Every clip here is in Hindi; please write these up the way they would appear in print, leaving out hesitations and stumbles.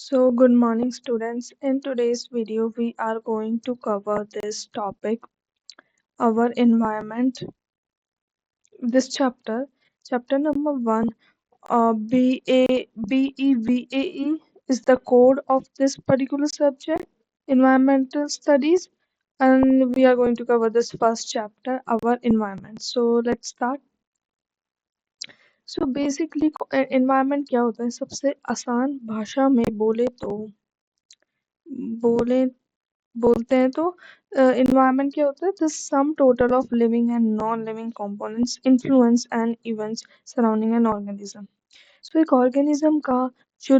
So, good morning, students. In today's video, we are going to cover this topic, our environment. This chapter number 1, BEVAE is the code of this particular subject, environmental studies, and we are going to cover this first chapter, our environment. So, let's start. So, basically, environment क्या होता है? सबसे आसान भाषा में बोले बोलते हैं तो environment क्या होता है? The sum total of living and non-living components, influence and events surrounding an organism. So एक organism का जो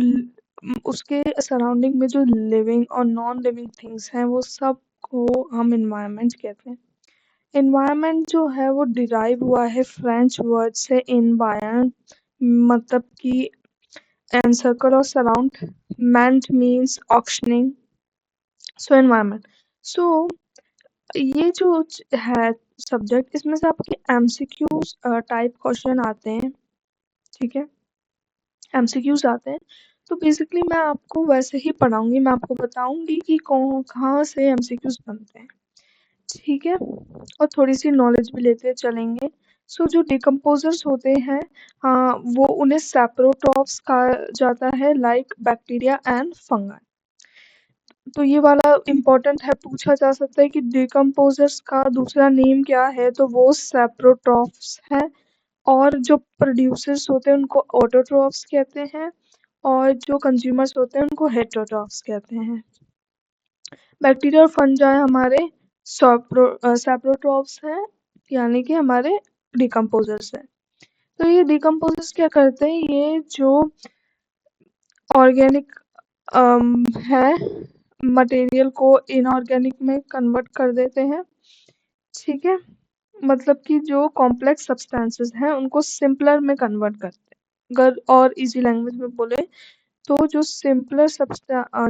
उसके सराउंडिंग में जो लिविंग और नॉन लिविंग थिंग्स हैं वो सब को हम environment कहते हैं. environment जो है वो डिराइव हुआ है फ्रेंच वर्ड से environ, मतलब कि encircle और surround, meant means auctioning. सो एनवायरनमेंट. सो ये जो है सब्जेक्ट, इसमें से आपके एमसीक्यूज टाइप क्वेश्चन आते हैं. ठीक है, एमसीक्यूज आते हैं. तो बेसिकली मैं आपको वैसे ही पढ़ाऊंगी, मैं आपको बताऊंगी कि कहाँ से एमसीक्यूज बनते हैं. ठीक है, और थोड़ी सी नॉलेज भी लेते चलेंगे. सो जो डिकम्पोजर्स होते हैं, हाँ, वो उन्हें सैप्रोट्रॉप्स कहा जाता है, लाइक बैक्टीरिया एंड फंगाई. तो ये वाला इम्पोर्टेंट है, पूछा जा सकता है कि डिकम्पोजर्स का दूसरा नेम क्या है, तो वो सैप्रोट्रॉफ्स है. और जो प्रोड्यूसर्स होते हैं उनको ऑटोट्रॉफ्स कहते हैं, और जो कंज्यूमर्स होते हैं उनको हेटरोट्रॉफ्स कहते हैं. बैक्टीरिया और फंजाई हमारे सैप्रोट्रॉफ्स हैं, यानी कि हमारे डिकम्पोजर्स हैं. तो ये डिकम्पोजर्स क्या करते हैं? ये जो ऑर्गेनिक है मटेरियल को इनऑर्गेनिक में कन्वर्ट कर देते हैं. ठीक है, मतलब कि जो कॉम्प्लेक्स सब्सटेंसेस हैं उनको सिंपलर में कन्वर्ट करते हैं. अगर और इजी लैंग्वेज में बोले तो जो सिंपलर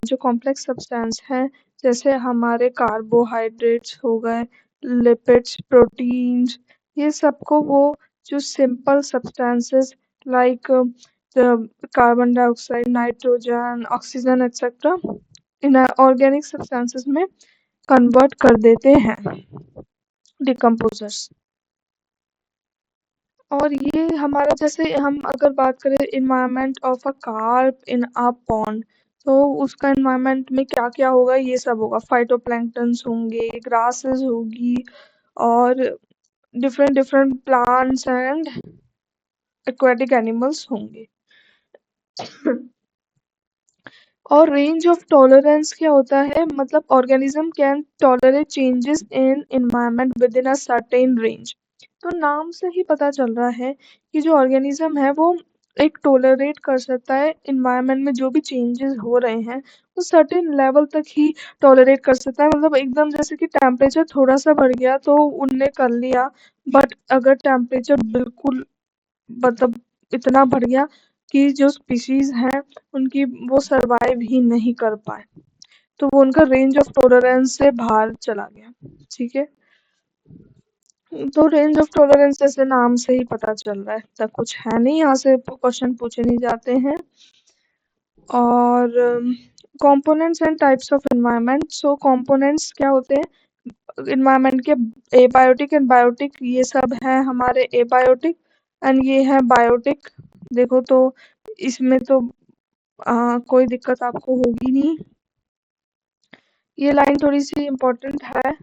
जो कॉम्प्लेक्स सब्सटेंस हैं, जैसे हमारे कार्बोहाइड्रेट्स हो गए, लिपिड्स, प्रोटीन्स, ये सबको वो जो simple substances like carbon dioxide, nitrogen, oxygen etcetera in organic substances में कन्वर्ट कर देते हैं डिकम्पोजर्स. और ये हमारा, जैसे हम अगर बात करें environment of a carp in a pond, तो उसका इन्वायरमेंट में क्या क्या होगा? ये सब होगा, फाइटोप्लैंक्टन्स होंगे, ग्रासेस होगी, और different different plants and aquatic animals होंगे. और रेंज ऑफ टॉलरेंस क्या होता है? मतलब organism can tolerate changes in environment with in a certain range. तो नाम से ही पता चल रहा है कि जो ऑर्गेनिज्म है वो एक टॉलरेट कर सकता है एनवायरनमेंट में जो भी चेंजेस हो रहे हैं, वो सर्टेन लेवल तक ही टॉलरेट कर सकता है. मतलब एकदम जैसे कि टेम्परेचर थोड़ा सा बढ़ गया तो उनने कर लिया, बट अगर टेम्परेचर बिल्कुल मतलब इतना बढ़ गया कि जो स्पीशीज हैं उनकी वो सरवाइव ही नहीं कर पाए, तो वो उनका रेंज ऑफ टॉलरेंस से बाहर चला गया. ठीक है, तो रेंज ऑफ टॉलरेंस जैसे नाम से ही पता चल रहा है, ऐसा कुछ है नहीं, यहाँ से क्वेश्चन पूछे नहीं जाते हैं. और components and types of environment. So components क्या होते हैं एनवायरनमेंट के? एबायोटिक एंड बायोटिक, ये सब है हमारे एबायोटिक, एंड ये है बायोटिक. देखो तो इसमें तो कोई दिक्कत आपको होगी नहीं. ये लाइन थोड़ी सी इम्पोर्टेंट है.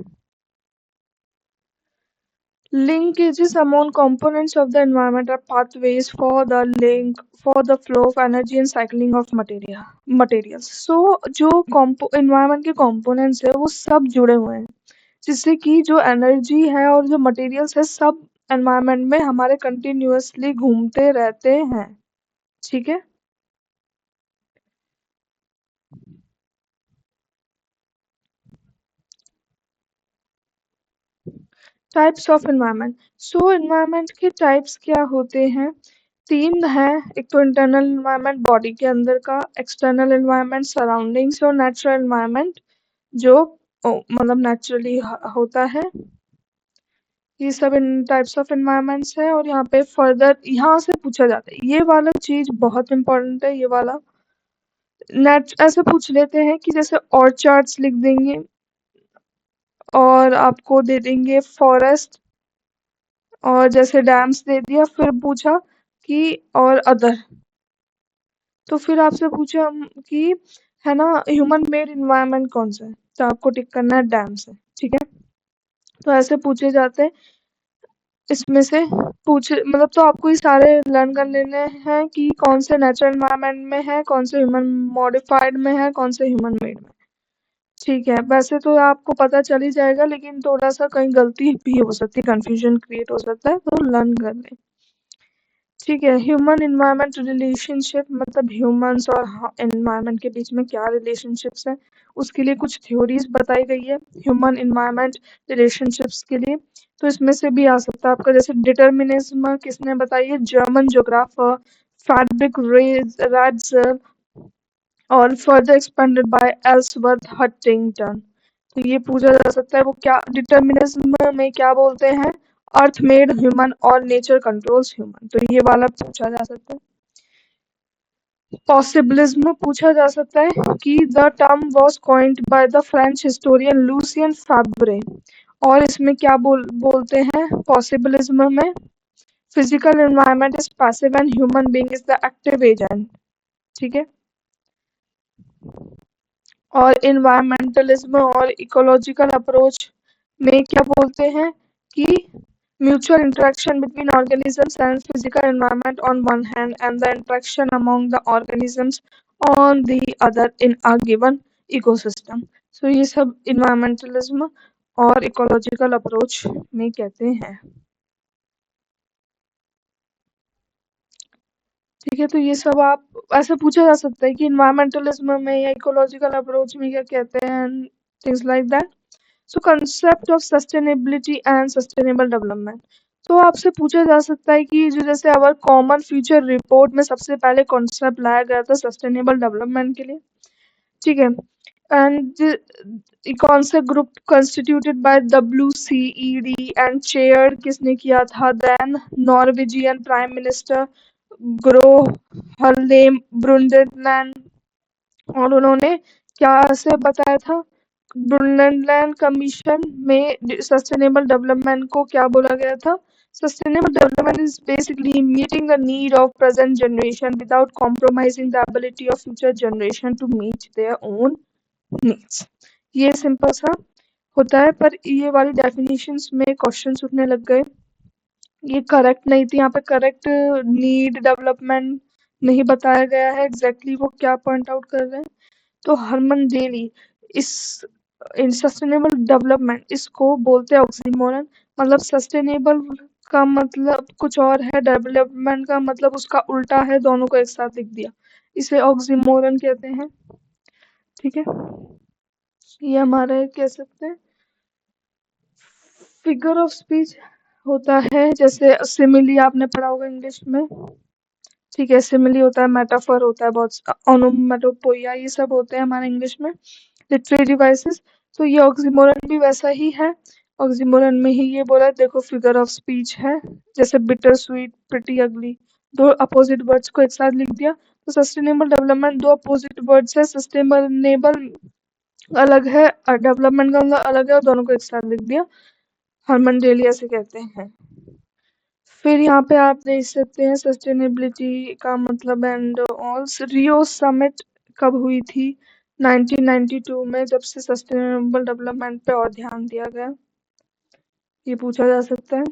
Linkages among components of the environment are pathways for the link for the flow of energy and cycling of materials. So जो environment के components है वो सब जुड़े हुए हैं, जिससे कि जो एनर्जी है और जो मटेरियल्स है सब एनवायरनमेंट में हमारे कंटिन्यूअसली घूमते रहते हैं. ठीक है, types of environment. So environment के टाइप्स क्या होते हैं? 3 है. एक तो इंटरनल एनवायरनमेंट बॉडी के अंदर का, एक्सटर्नल एनवायरनमेंट सराउंडिंग्स, और नेचुरल एनवायरनमेंट जो मतलब नेचुरली होता है. ये सब इन टाइप्स ऑफ एनवायरनमेंट्स है. और यहाँ पे फर्दर यहाँ से पूछा जाता है, ये वाला चीज बहुत इंपॉर्टेंट है, ये वाला नेट ऐसे पूछ लेते हैं कि जैसे और चार्ट्स लिख देंगे और आपको दे देंगे फॉरेस्ट और जैसे डैम्स दे दिया, फिर पूछा कि और अदर, तो फिर आपसे पूछा कि है ना ह्यूमन मेड इन्वायरमेंट कौन सा है, तो आपको टिक करना है डैम्स है, ठीक है। तो ऐसे पूछे जाते हैं, इसमें से पूछ मतलब तो आपको ये सारे लर्न कर लेने हैं कि कौन से नेचुरल एनवायरनमेंट में है, कौन से ह्यूमन मॉडिफाइड में है, कौन से ह्यूमन मेड में। ठीक है, वैसे तो आपको पता चल ही जाएगा, लेकिन थोड़ा सा कहीं गलती भी हो सकती है, कंफ्यूजन क्रिएट हो सकता है, तो लर्न कर लें। ठीक है, ह्यूमन इन्वायरमेंट रिलेशनशिप मतलब ह्यूमंस और एनवायरमेंट के बीच में क्या रिलेशनशिप्स है, उसके लिए कुछ थ्योरीज बताई गई है ह्यूमन इन्वायरमेंट रिलेशनशिप्स के लिए। तो इसमें से भी आ सकता है आपका, जैसे डिटर्मिनिज्म किसने बताई है, जर्मन ज्योग्राफर फ्रेडरिक राड्सर और further expanded by Ellsworth Huntington. तो ये पूछा जा सकता है वो क्या डिटर्मिनिज्म में क्या बोलते हैं, अर्थ मेड ह्यूमन और नेचर कंट्रोल्स ह्यूमन, तो ये वाला पूछा जा सकता है। पॉसिबिलिज्म पूछा जा सकता है कि the term was coined by the French historian Lucien Febvre, और इसमें क्या बोलते हैं पॉसिबिलिज्म में, physical environment is passive and human being is the active agent, ठीक है। और इन्वायरमेंटलिज्म और इकोलॉजिकल अप्रोच में क्या बोलते हैं कि mutual interaction between organisms and physical environment on one hand and the interaction among the organisms on the other in a given ecosystem. So ये सब इन्वायरमेंटलिज्म और इकोलॉजिकल अप्रोच में कहते हैं। ठीक है, तो ये सब आप ऐसे पूछा जा सकता है कि इन्वायरमेंटलिज्म में या इकोलॉजिकल अप्रोच में क्या कहते हैं, things like that. So concept of sustainability and sustainable development, तो आपसे पूछा जा सकता है कि जो जैसे अवर कॉमन फ्यूचर रिपोर्ट में सबसे पहले कॉन्सेप्ट लाया गया था सस्टेनेबल डेवलपमेंट के लिए, ठीक है। And concept group constituted by WCED and chair किसने किया था, then Norwegian prime minister Gro Harlem Brundtland, और उन्होंने क्या से बताया था, ब्रुंडलैंड कमीशन में सस्टेनेबल डेवलपमेंट को क्या बोला गया था, sustainable development is basically meeting the need of present generation without compromising the ability of future generation to meet their own needs. ये सिंपल सा होता है, पर ये वाली डेफिनेशंस में क्वेश्चन उठने लग गए, ये करेक्ट नहीं थी, यहाँ पे करेक्ट नीड डेवलपमेंट नहीं बताया गया है, एग्जैक्टली वो क्या पॉइंट आउट कर रहे हैं। तो हरमन डेली इस इन सस्टेनेबल डेवलपमेंट इसको बोलते हैं ऑक्सीमोरन, मतलब सस्टेनेबल का मतलब कुछ और है, डेवलपमेंट का मतलब उसका उल्टा है, दोनों को एक साथ लिख दिया, इसे ऑक्सीमोरन कहते हैं, ठीक है। ये हमारा कह सकते हैं फिगर ऑफ स्पीच होता है, जैसे सिमिली आपने पढ़ा होगा इंग्लिश में, ठीक है, सिमिली होता है, मेटाफर होता है, बहुत ओनोमेटोपोइया ये सब होते हैं हमारे इंग्लिश में लिटरेरी डिवाइसेस। तो ये ऑक्सीमोरन भी वैसा ही है, ऑक्सीमोरन में ही ये बोला, देखो फिगर ऑफ स्पीच है, जैसे बिटर स्वीट प्रिटी अगली, दो अपोजिट वर्ड्स को एक साथ लिख दिया। तो सस्टेनेबल डेवलपमेंट दो अपोजिट वर्ड्स है, सस्टेनेबल अलग है और डेवलपमेंट का अलग है, और दोनों को एक साथ लिख दिया, हरमन डेली ऐसे कहते हैं। फिर यहाँ पे आप देख सकते हैं सस्टेनेबिलिटी का मतलब एंड ऑल, रियो समिट कब हुई थी, 1992 में, जब से सस्टेनेबल डेवलपमेंट पे और ध्यान दिया गया, ये पूछा जा सकता है।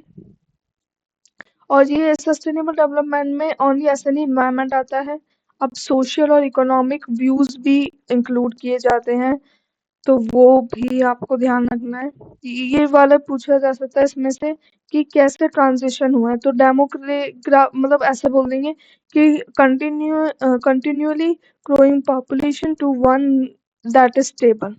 और ये सस्टेनेबल डेवलपमेंट में ओनली ऐसा नहीं इन्वायरमेंट आता है, अब सोशल और इकोनॉमिक व्यूज भी इंक्लूड किए जाते हैं, तो वो भी आपको ध्यान रखना है। ये वाला पूछा जा सकता है इसमें से कि कैसे ट्रांजिशन हुआ है, तो मतलब ऐसे बोल देंगे कि continuously growing population to one that is stable,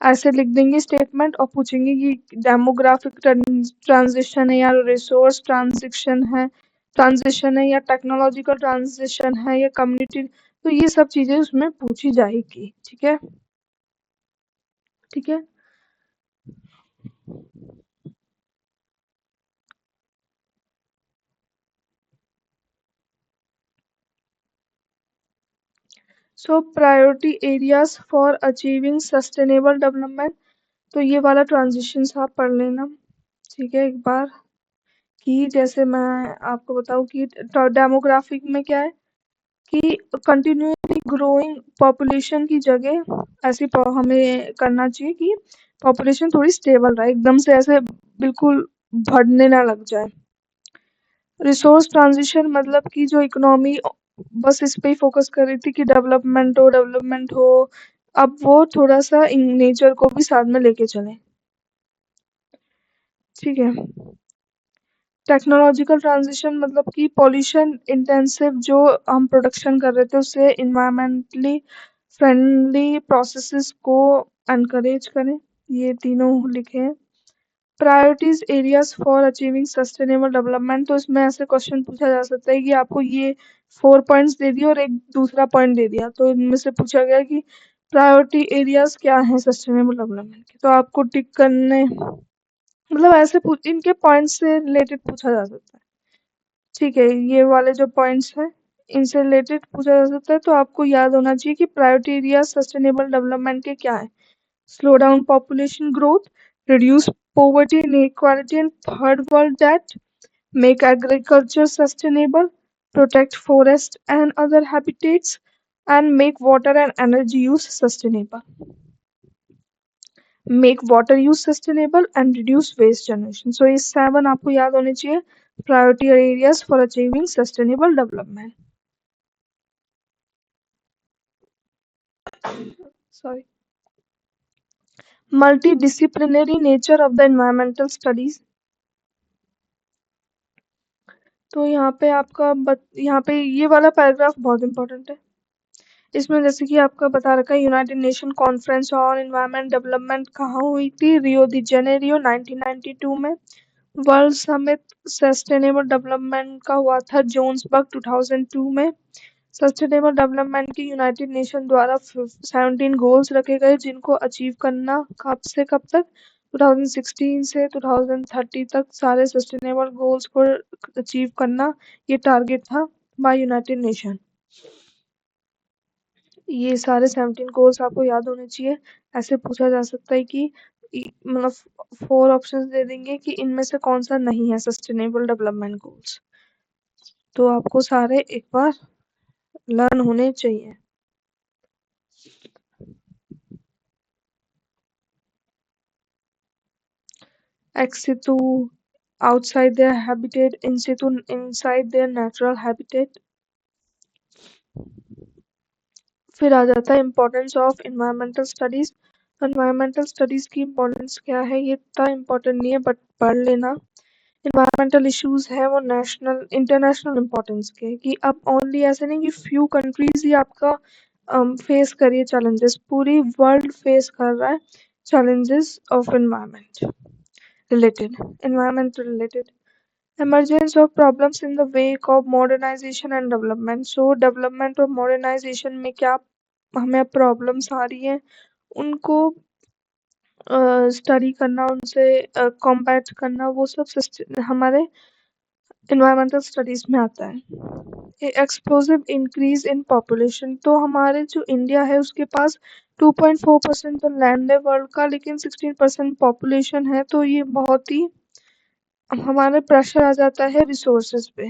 ऐसे लिख देंगे स्टेटमेंट, और पूछेंगे कि डेमोग्राफिक ट्रांजिशन है या रिसोर्स ट्रांजिशन है या टेक्नोलॉजिकल ट्रांजिशन है या कम्युनिटी, तो ये सब चीजें उसमें पूछी जाएगी, ठीक है, ठीक है। So priority areas for achieving sustainable development, तो ये वाला ट्रांजिशंस आप पढ़ लेना, ठीक है, एक बार। कि जैसे मैं आपको बताऊं कि डेमोग्राफिक में क्या है कि कंटिन्यूसली ग्रोइंग पॉपुलेशन की जगह हमें करना चाहिए कि पॉपुलेशन थोड़ी स्टेबल रहे, एकदम से ऐसे बिल्कुल बढ़ने ना लग जाए। रिसोर्स ट्रांजिशन मतलब कि जो इकोनॉमी बस इस पे ही फोकस कर रही थी कि डेवलपमेंट हो, अब वो थोड़ा सा नेचर को भी साथ में लेके चले, ठीक है। टेक्नोलॉजिकल ट्रांजिशन मतलब कि पॉल्यूशन इंटेंसिव जो हम प्रोडक्शन कर रहे थे उससे इन्वायरमेंटली फ्रेंडली प्रोसेसेस को एनकरेज करें, ये तीनों लिखे हैं। Priorities areas for achieving sustainable development, तो इसमें ऐसे क्वेश्चन पूछा जा सकता है कि आपको ये 4 पॉइंट्स दे दिया और एक दूसरा पॉइंट दे दिया, तो इनमें से पूछा गया कि प्रायोरिटी एरियाज क्या है सस्टेनेबल डेवलपमेंट के, तो आपको टिक करने, मतलब ऐसे इनके पॉइंट्स से रिलेटेड पूछा जा सकता है, ठीक है। ये वाले जो पॉइंट्स हैं इनसे रिलेटेड पूछा जा सकता है, तो आपको याद होना चाहिए कि प्रायोरिटी एरिया सस्टेनेबल डेवलपमेंट के क्या है। Slow down population growth, reduce poverty and inequality in third world debt, make agriculture sustainable, protect forest and other habitats, and make water and energy use sustainable. Make water use sustainable and reduce waste generation. So ये 7 आपको याद होने चाहिए priority areas for achieving sustainable development. Sorry. Multidisciplinary nature of the environmental studies. तो यहाँ पे यहाँ पे ये वाला पैराग्राफ बहुत इंपॉर्टेंट है। इसमें जैसे कि आपका बता रखा है United nation conference on environment development कहाँ हुई थी, रियो दी जेनेरियो 1992 में। वर्ल्ड समिट सस्टेनेबल डेवलपमेंट का हुआ था जोन्सबर्ग 2002 में। सस्टेनेबल डेवलपमेंट की यूनाइटेड नेशन द्वारा 17 गोल्स रखे गए जिनको अचीव करना कब से कब तक, 2016 से 2030 तक सारे सस्टेनेबल गोल्स को अचीव करना ये टारगेट था बाय यूनाइटेड नेशन। ये सारे 17 गोल्स आपको याद होने चाहिए। ऐसे पूछा जा सकता है कि मतलब 4 ऑप्शंस दे देंगे कि इनमें से कौन सा नहीं है सस्टेनेबल डेवलपमेंट गोल्स, तो आपको सारे एक बार लर्न होने चाहिए। Ex situ, outside their habitat, in situ, inside their natural habitat। फिर आ जाता है importance of environmental studies. Environmental studies की इम्पोर्टेंस क्या है, ये इतना इम्पोर्टेंट नहीं है बट पढ़ लेना। इन्वायरमेंटल इश्यूज है वो नेशनल इंटरनेशनल इम्पोर्टेंस के, कि अब ओनली ऐसे नहीं कि फ्यू कंट्रीज ही आपका फेस करिए चैलेंजेस, पूरी वर्ल्ड फेस कर रहा है challenges of environment related emergence of problems in the wake of modernization and development। so development और modernization में क्या हमें प्रॉब्लम्स आ रही हैं, उनको स्टडी करना, उनसे कॉम्बैट करना, वो सब हमारे इन्वायरमेंटल स्टडीज में आता है। एक्सप्लोसिव इंक्रीज इन पॉपुलेशन, तो हमारे जो इंडिया है उसके पास 2.4% तो लैंड है वर्ल्ड का, लेकिन 16% पॉपुलेशन है, तो ये बहुत ही हमारे प्रेशर आ जाता है रिसोर्सेज पे।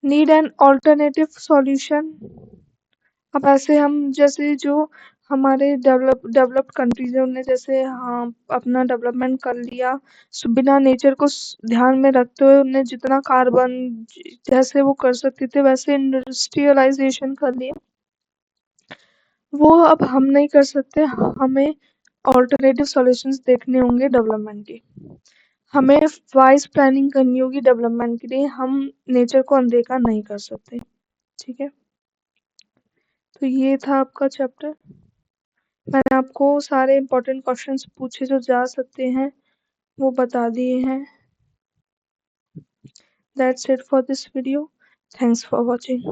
नीड एन ऑल्टरनेटिव सॉल्यूशन, अब ऐसे हम जैसे जो हमारे डेवलप्ड कंट्रीज है उनने जैसे हाँ अपना डेवलपमेंट कर लिया, बिना नेचर को ध्यान में रखते हुए उनने जितना कार्बन जैसे वो कर सकते थे वैसे इंडस्ट्रियलाइजेशन कर लिया, वो अब हम नहीं कर सकते। हमें ऑल्टरनेटिव सॉल्यूशंस देखने होंगे डेवलपमेंट के, हमें वाइज प्लानिंग करनी होगी डेवलपमेंट के लिए, हम नेचर को अनदेखा नहीं कर सकते, ठीक है। तो ये था आपका चैप्टर, मैंने आपको सारे इम्पोर्टेंट क्वेश्चंस पूछे जो जा सकते हैं वो बता दिए हैं। That's it for this video. Thanks for watching.